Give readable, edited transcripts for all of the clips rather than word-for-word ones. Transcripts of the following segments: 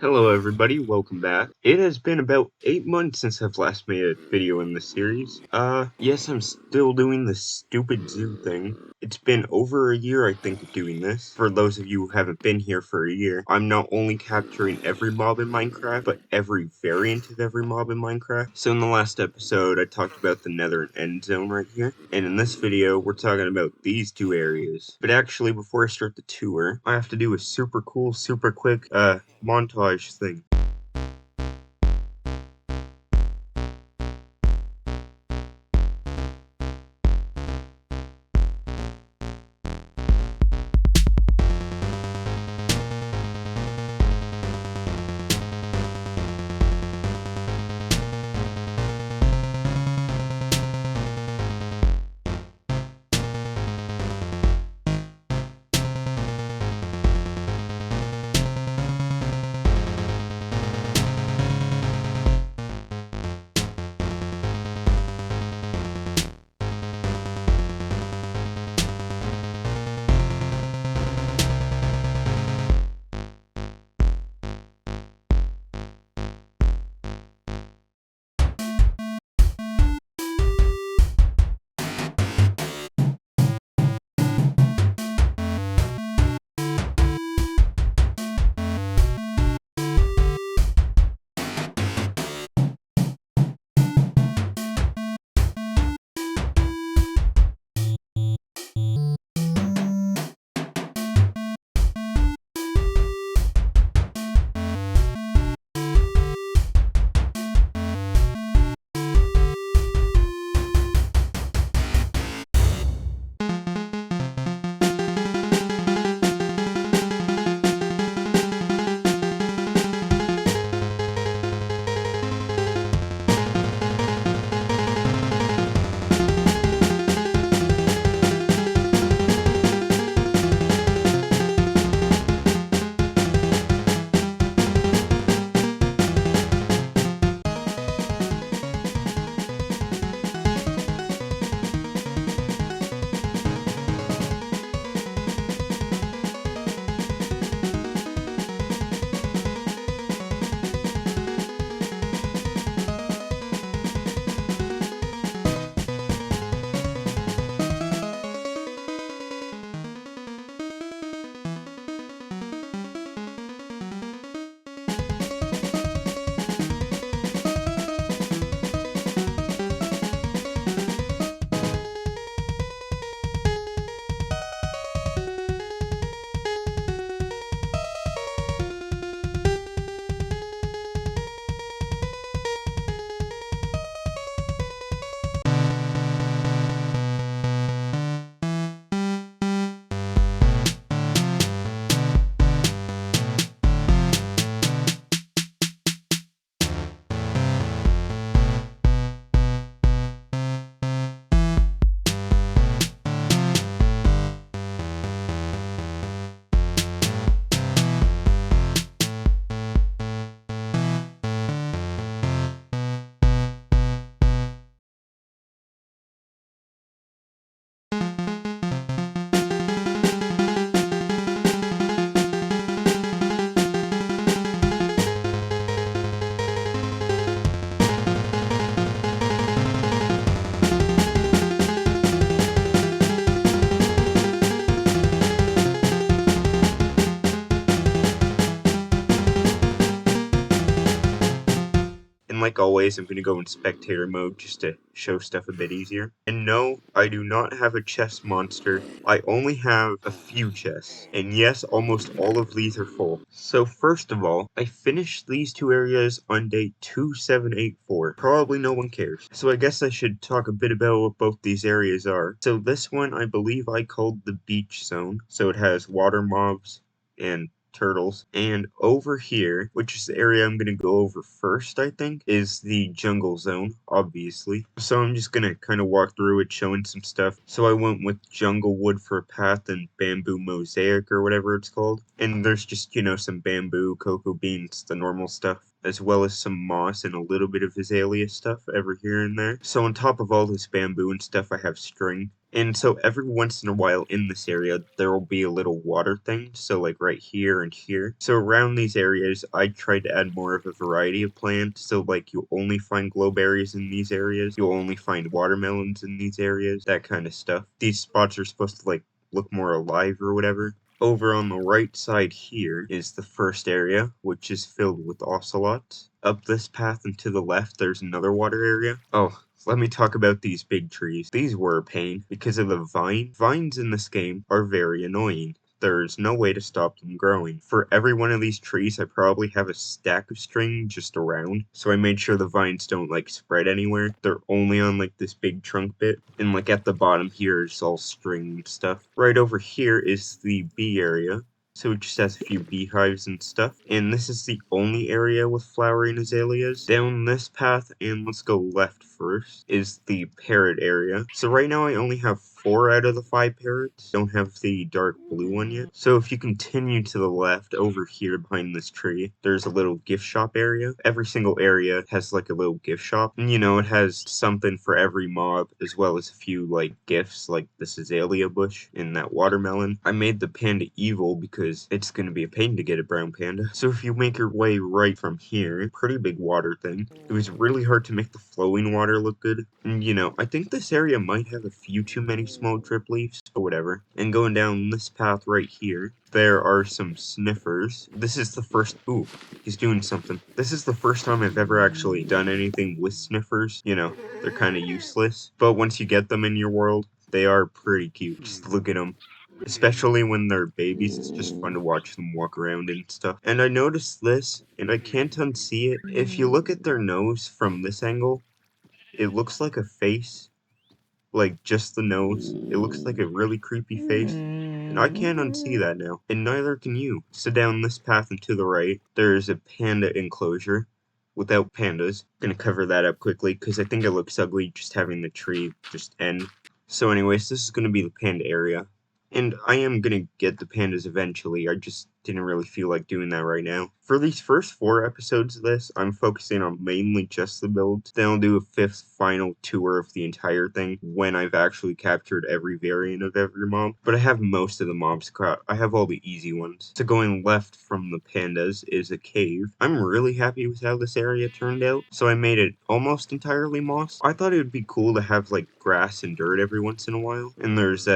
Hello everybody, welcome back. It has been about 8 months since I've last made a video in this series. Yes, I'm still doing the stupid zoo thing. It's been over a year, I think, of doing this. For those of you who haven't been here for a year, I'm not only capturing every mob in Minecraft, but every variant of every mob in Minecraft. So in the last episode, I talked about the nether and end zone right here. And in this video, we're talking about these two areas. But actually, before I start the tour, I have to do a super cool, super quick, montage thing. And like always, I'm going to go in spectator mode just to show stuff a bit easier. And no, I do not have a chest monster. I only have a few chests. And yes, almost all of these are full. So first of all, I finished these two areas on day 2784. Probably no one cares. So I guess I should talk a bit about what both these areas are. So this one I believe I called the beach zone. So it has water mobs and turtles. And over here, which is the area I'm going to go over first, I think, is the jungle zone, obviously. So I'm just going to kind of walk through it, showing some stuff. So I went with jungle wood for a path and bamboo mosaic or whatever it's called. And there's just, some bamboo, cocoa beans, the normal stuff, as well as some moss and a little bit of azalea stuff over here and there. So on top of all this bamboo and stuff, I have string. And so every once in a while in this area, there will be a little water thing. So like right here and here. So around these areas, I tried to add more of a variety of plants. So like you'll only find glowberries in these areas. You'll only find watermelons in these areas. That kind of stuff. These spots are supposed to like look more alive or whatever. Over on the right side here is the first area, which is filled with ocelots. Up this path and to the left, there's another water area. Oh, let me talk about these big trees. These were a pain because of the vine. Vines in this game are very annoying. There's no way to stop them growing. For every one of these trees, I probably have a stack of string just around, so I made sure the vines don't like spread anywhere. They're only on like this big trunk bit, and like at the bottom here is all string and stuff. Right over here is the bee area. So it just has a few beehives and stuff. And this is the only area with flowering azaleas. Down this path, and let's go left first, is the parrot area. So right now I only have 4 out of the 5 parrots. Don't have the dark blue one yet. So if you continue to the left, over here behind this tree, there's a little gift shop area. Every single area has like a little gift shop. And you know, it has something for every mob, as well as a few like gifts, like this azalea bush and that watermelon. I made the panda evil because it's gonna be a pain to get a brown panda. So if you make your way right from here, pretty big water thing. It was really hard to make the flowing water look good. And you know, I think this area might have a few too many small drip leaves, but whatever. And going down this path right here, there are some sniffers. This is the first, ooh, he's doing something. This is the first time I've ever actually done anything with sniffers. You know, they're kind of useless, but once you get them in your world, they are pretty cute. Just look at them. Especially when they're babies, it's just fun to watch them walk around and stuff. And I noticed this, and I can't unsee it. If you look at their nose from this angle, it looks like a face. Like, just the nose. It looks like a really creepy face. And I can't unsee that now. And neither can you. So down this path and to the right, there's a panda enclosure. Without pandas. Gonna cover that up quickly, because I think it looks ugly just having the tree just end. So anyways, this is gonna be the panda area. And I am gonna get the pandas eventually, I just didn't really feel like doing that right now. For these first 4 episodes of this, I'm focusing on mainly just the builds. Then I'll do a 5th final tour of the entire thing when I've actually captured every variant of every mob. But I have most of the mobs caught. I have all the easy ones. So going left from the pandas is a cave. I'm really happy with how this area turned out. So I made it almost entirely moss. I thought it would be cool to have like grass and dirt every once in a while. And there's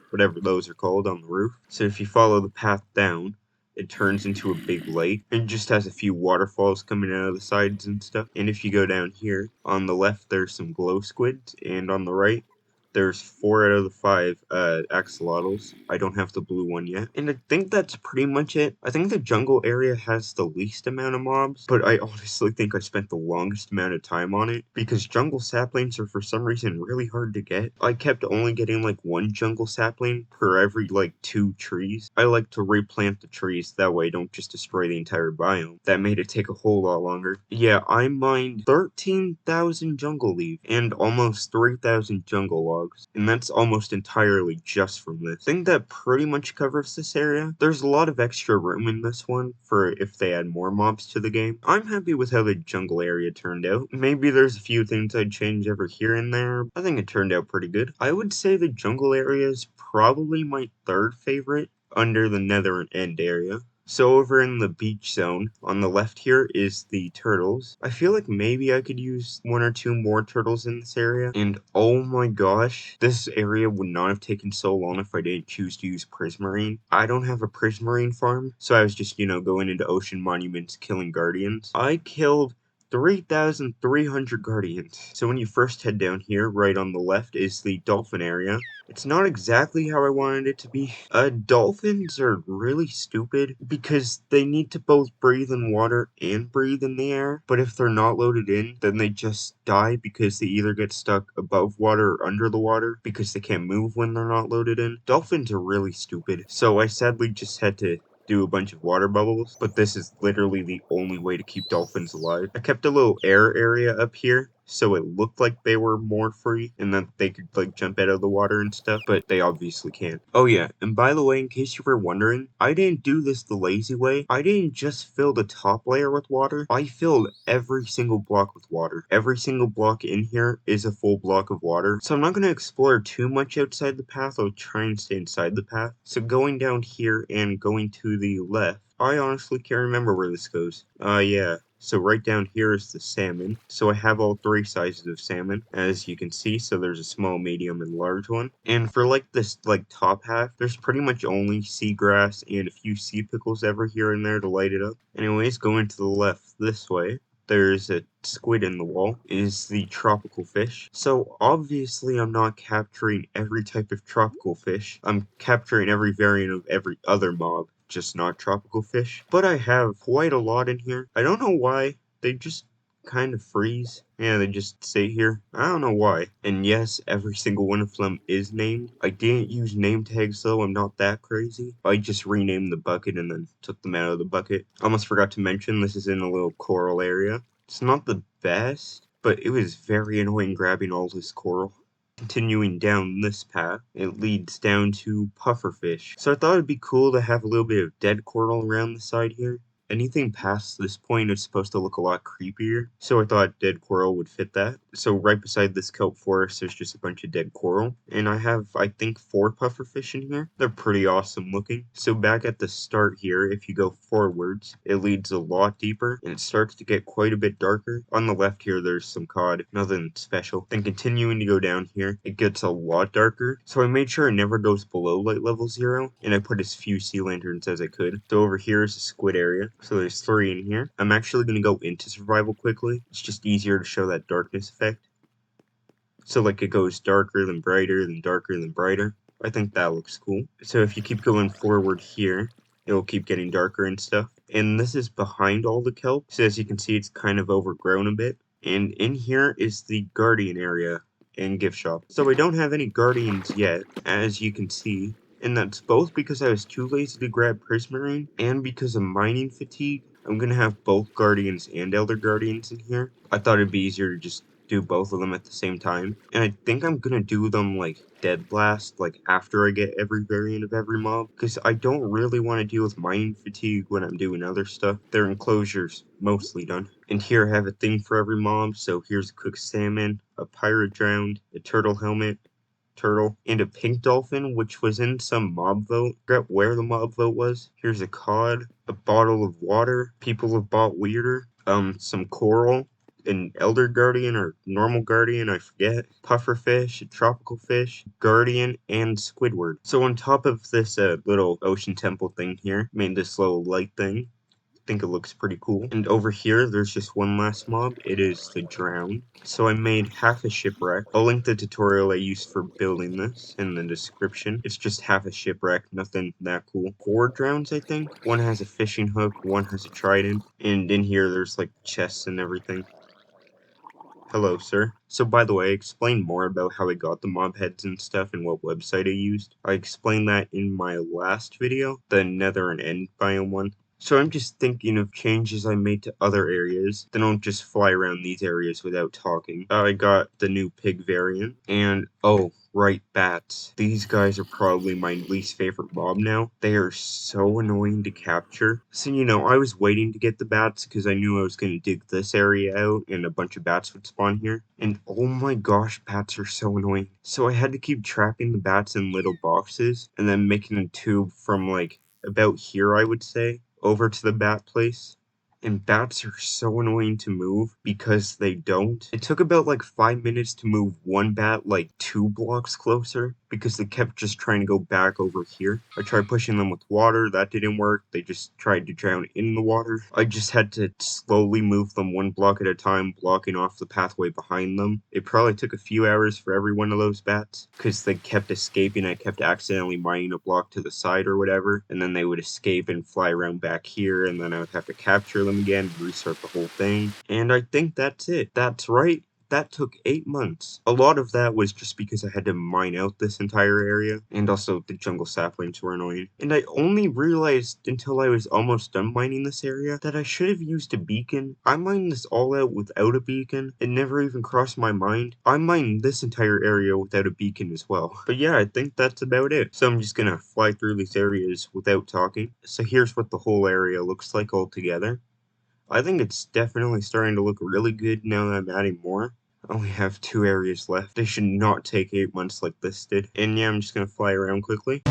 whatever those are called on the roof. So if you follow the path down, it turns into a big lake. It just has a few waterfalls coming out of the sides and stuff. And if you go down here, on the left there's some glow squids, and on the right there's 4 out of the 5 axolotls. I don't have the blue one yet. And I think that's pretty much it. I think the jungle area has the least amount of mobs, but I honestly think I spent the longest amount of time on it, because jungle saplings are for some reason really hard to get. I kept only getting like 1 jungle sapling per every like 2 trees. I like to replant the trees, that way I don't just destroy the entire biome. That made it take a whole lot longer. Yeah, I mined 13,000 jungle leaves and almost 3,000 jungle logs. And that's almost entirely just from this. I think that pretty much covers this area. There's a lot of extra room in this one for if they add more mobs to the game. I'm happy with how the jungle area turned out. Maybe there's a few things I'd change over here and there. I think it turned out pretty good. I would say the jungle area is probably my 3rd favorite under the nether end area. So over in the beach zone, on the left here is the turtles. I feel like maybe I could use 1 or 2 more turtles in this area. And oh my gosh, this area would not have taken so long if I didn't choose to use prismarine. I don't have a prismarine farm, so I was just, you know, going into ocean monuments killing guardians. I killed 3,300 guardians. So when you first head down here, right on the left is the dolphin area. It's not exactly how I wanted it to be. Dolphins are really stupid because they need to both breathe in water and breathe in the air. But if they're not loaded in, then they just die because they either get stuck above water or under the water because they can't move when they're not loaded in. Dolphins are really stupid. So I sadly just had to do a bunch of water bubbles, but this is literally the only way to keep dolphins alive. I kept a little air area up here so it looked like they were more free and that they could like jump out of the water and stuff, but they obviously can't. Oh yeah, and by the way, in case you were wondering, I didn't do this the lazy way. I didn't just fill the top layer with water. I filled every single block with water. Every single block in here is a full block of water. So I'm not going to explore too much outside the path. I'll try and stay inside the path. So going down here and going to the left, I honestly can't remember where this goes. Yeah. So right down here is the salmon. So I have all three sizes of salmon, as you can see. So there's a small, medium, and large one. And for like this like top half, there's pretty much only seagrass and a few sea pickles ever here and there to light it up. Anyways, going to the left this way, there's a squid in the wall, is the tropical fish. So obviously I'm not capturing every type of tropical fish. I'm capturing every variant of every other mob, just not tropical fish. But I have quite a lot in here. I don't know why. They just kind of freeze. Yeah, they just stay here. I don't know why. And yes, every single one of them is named. I didn't use name tags though, I'm not that crazy. I just renamed the bucket and then took them out of the bucket. Almost forgot to mention this is in a little coral area. It's not the best, but it was very annoying grabbing all this coral. Continuing down this path, it leads down to pufferfish. So I thought it'd be cool to have a little bit of dead coral around the side here. Anything past this point is supposed to look a lot creepier, so I thought dead coral would fit that. So right beside this kelp forest, there's just a bunch of dead coral, and I have, I think, 4 pufferfish in here. They're pretty awesome looking. So back at the start here, if you go forwards, it leads a lot deeper, and it starts to get quite a bit darker. On the left here, there's some cod, nothing special. Then continuing to go down here, it gets a lot darker, so I made sure it never goes below light level 0, and I put as few sea lanterns as I could. So over here is a squid area. So there's 3 in here. I'm actually going to go into survival quickly. It's just easier to show that darkness effect. So like it goes darker than brighter, then darker than brighter. I think that looks cool. So if you keep going forward here, it'll keep getting darker and stuff. And this is behind all the kelp. So as you can see, it's kind of overgrown a bit. And in here is the guardian area and gift shop. So I don't have any guardians yet, as you can see. And that's both because I was too lazy to grab prismarine and because of mining fatigue. I'm gonna have both guardians and elder guardians in here. I thought it'd be easier to just do both of them at the same time. And I think I'm gonna do them like dead blast, like after I get every variant of every mob, because I don't really want to deal with mining fatigue when I'm doing other stuff. Their enclosure's mostly done. And here I have a thing for every mob. So here's a cooked salmon, a pirate drowned, a turtle helmet, turtle, and a pink dolphin, which was in some mob vote. I forget where the mob vote was. Here's a cod, a bottle of water. People have bought weirder. Some coral, an elder guardian or normal guardian, I forget. Pufferfish, a tropical fish, guardian, and Squidward. So on top of this little ocean temple thing here, made this little light thing. Think it looks pretty cool. And over here, there's just one last mob. It is the drown. So I made half a shipwreck. I'll link the tutorial I used for building this in the description. It's just half a shipwreck, nothing that cool. 4 drowns, I think. One has a fishing hook, one has a trident, and in here there's like chests and everything. Hello, sir. So by the way, I explained more about how I got the mob heads and stuff and what website I used. I explained that in my last video, the Nether and End biome one. So I'm just thinking of changes I made to other areas. Then I'll just fly around these areas without talking. I got the new pig variant, and oh, right, bats. These guys are probably my least favorite mob now. They are so annoying to capture. So, you know, I was waiting to get the bats because I knew I was going to dig this area out and a bunch of bats would spawn here. And oh my gosh, bats are so annoying. So I had to keep trapping the bats in little boxes and then making a tube from like about here, I would say, over to the bat place. And bats are so annoying to move because they don't. It took about like 5 minutes to move one bat like 2 blocks closer because they kept just trying to go back over here. I tried pushing them with water, that didn't work. They just tried to drown in the water. I just had to slowly move them 1 block at a time, blocking off the pathway behind them. It probably took a few hours for every one of those bats because they kept escaping. I kept accidentally mining a block to the side or whatever, and then they would escape and fly around back here, and then I would have to capture them again, restart the whole thing. And I think that's it. That's right. that took 8 months. A lot of that was just because I had to mine out this entire area, and also the jungle saplings were annoying. And I only realized until I was almost done mining this area that I should have used a beacon. I mined this all out without a beacon. It never even crossed my mind. I mined this entire area without a beacon as well. But yeah, I think that's about it. So I'm just gonna fly through these areas without talking. So here's what the whole area looks like all together. I think it's definitely starting to look really good now that I'm adding more. I only have 2 areas left. They should not take 8 months like this did. And yeah, I'm just gonna fly around quickly.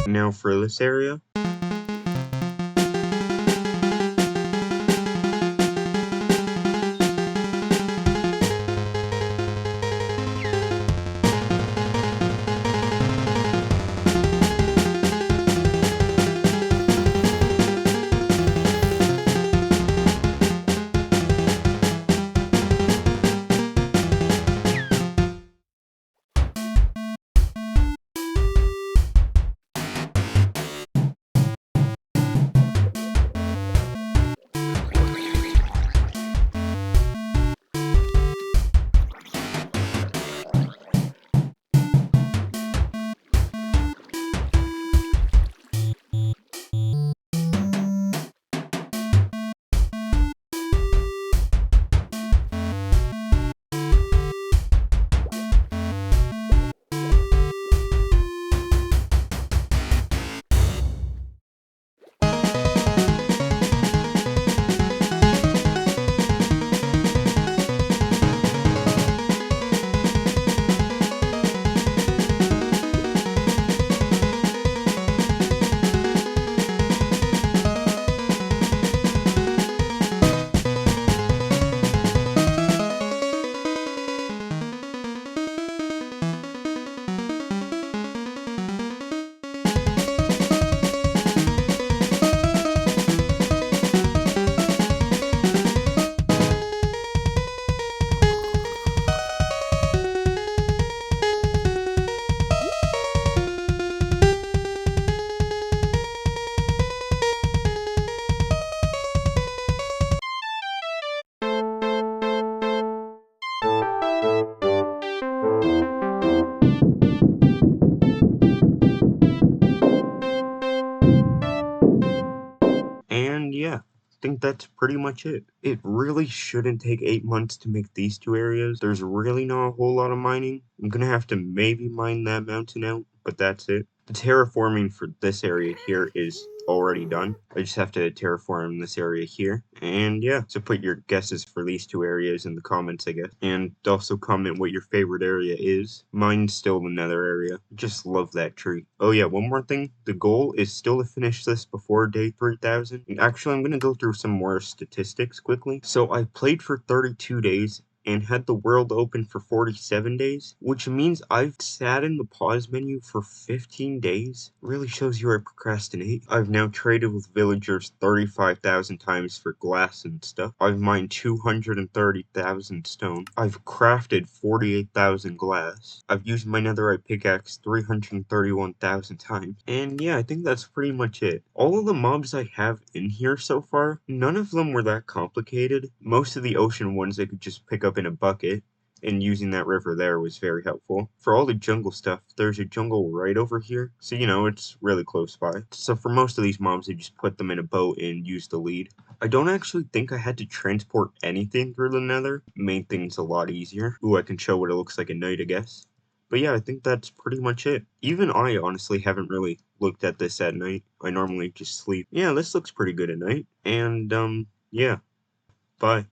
Now for this area. And yeah, I think that's pretty much it. It really shouldn't take 8 months to make these 2 areas. There's really not a whole lot of mining. I'm gonna have to maybe mine that mountain out, but that's it. The terraforming for this area here is already done. I just have to terraform this area here. And yeah, so put your guesses for these two areas in the comments, I guess. And also comment what your favorite area is. Mine's still the nether area. Just love that tree. Oh yeah, one more thing. The goal is still to finish this before day 3000. And actually, I'm going to go through some more statistics quickly. So I played for 32 days and had the world open for 47 days, which means I've sat in the pause menu for 15 days. Really shows you I procrastinate. I've now traded with villagers 35,000 times for glass and stuff. I've mined 230,000 stone. I've crafted 48,000 glass. I've used my netherite pickaxe 331,000 times. And yeah, I think that's pretty much it. All of the mobs I have in here so far, none of them were that complicated. Most of the ocean ones I could just pick up in a bucket, and using that river there was very helpful. For all the jungle stuff, there's a jungle right over here, so you know, it's really close by. So for most of these mobs, I just put them in a boat and use the lead. I don't actually think I had to transport anything through the nether. Made things a lot easier. Ooh, I can show what it looks like at night, I guess. But yeah, I think that's pretty much it. Even I honestly haven't really looked at this at night. I normally just sleep. Yeah, this looks pretty good at night. And yeah, bye.